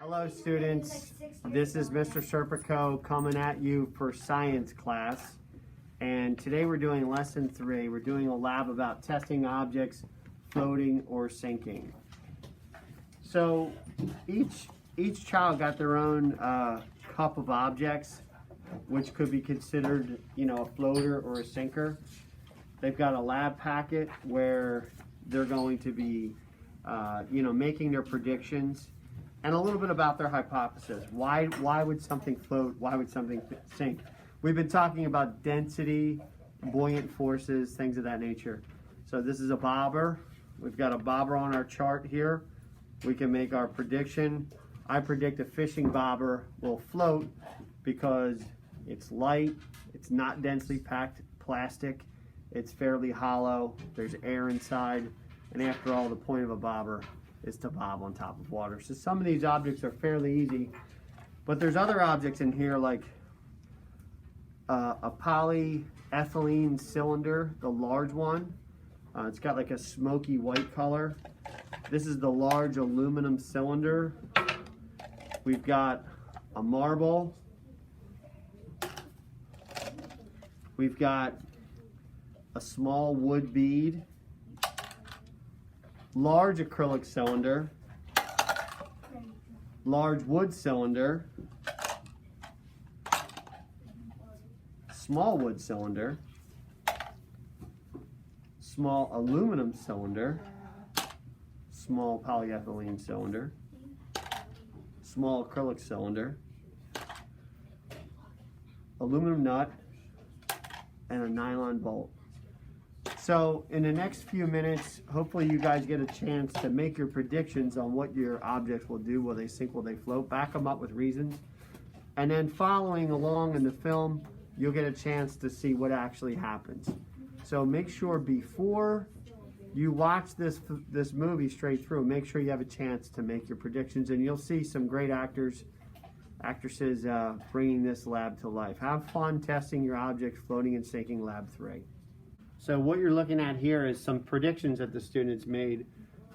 Hello students, this is Mr. Serpico coming at you for science class, and today we're doing lesson 3. We're doing a lab about testing objects floating or sinking. So each child got their own cup of objects, which could be considered, a floater or a sinker. They've got a lab packet where they're going to be making their predictions and a little bit about their hypothesis. Why would something float? Why would something sink? We've been talking about density, buoyant forces, things of that nature. So this is a bobber. We've got a bobber on our chart here. We can make our prediction. I predict a fishing bobber will float because it's light, it's not densely packed plastic, it's fairly hollow, there's air inside, and after all, the point of a bobber is to bob on top of water. So some of these objects are fairly easy, but there's other objects in here like a polyethylene cylinder, the large one. It's got like a smoky white color. This is the large aluminum cylinder. We've got a marble. We've got a small wood bead. Large acrylic cylinder, large wood cylinder, small wood cylinder, small aluminum cylinder, small polyethylene cylinder, small acrylic cylinder, aluminum nut, and a nylon bolt. So in the next few minutes, hopefully you guys get a chance to make your predictions on what your objects will do. Will they sink? Will they float? Back them up with reasons. And then following along in the film, you'll get a chance to see what actually happens. So make sure before you watch this movie straight through, make sure you have a chance to make your predictions. And you'll see some great actresses bringing this lab to life. Have fun testing your objects floating and sinking lab 3. So what you're looking at here is some predictions that the students made,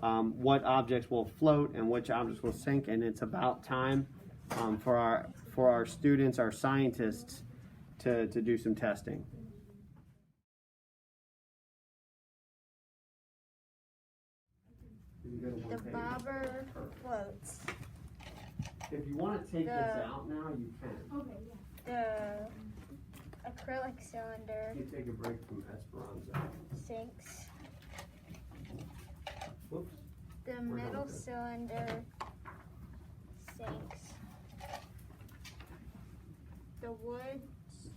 what objects will float and which objects will sink, and it's about time for our students, our scientists, to do some testing. The bobber floats. If you want to take this out now, you can. Okay, yeah. The acrylic cylinder You take a break from Esperanza. sinks. Whoops. The middle cylinder sinks. The wood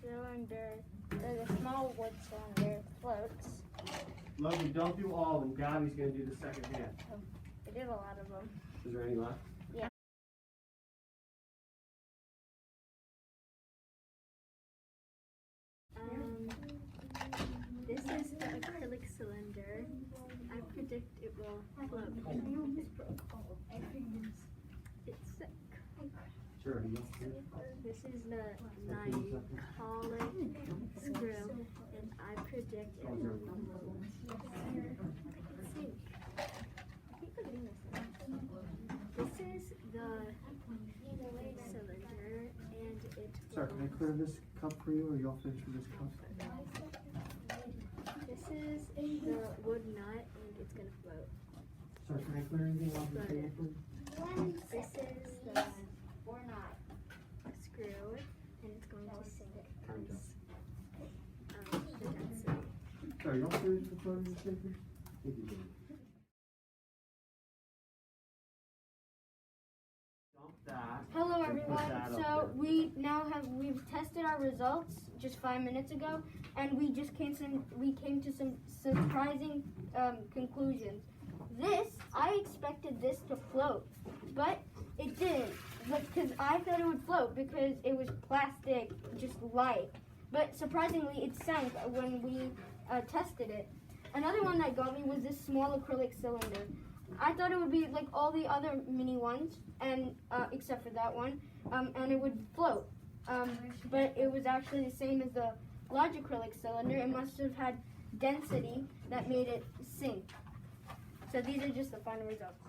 cylinder, or the small wood cylinder floats. Logan, don't do all of them. Gabby's going to do the second half. I did a lot of them. Is there any left? Yeah. This is the acrylic cylinder. I predict it will float. It's sick. Sure. This is the Nycolic screw, and I predict it will sink. I keep forgetting this. This is the cylinder, and it Sorry, can I clear this cup for you, or y'all finish with this cup? This is the wood nut, and it's gonna float. Sorry, can I clear anything off the table for you? This is the screw, and it's going to sink the density. Sorry, y'all finished the floating and sinking? Thank you. Dump that. Hello and put everyone. that up So there. we've tested our results just 5 minutes ago, and we came to some surprising conclusions. I expected this to float, but it didn't. Because I thought it would float because it was plastic, just light. But surprisingly, it sank when we tested it. Another one that got me was this small acrylic cylinder. I thought it would be like all the other mini ones, and except for that one, and it would float. But it was actually the same as the large acrylic cylinder. It must have had density that made it sink. So these are just the final results.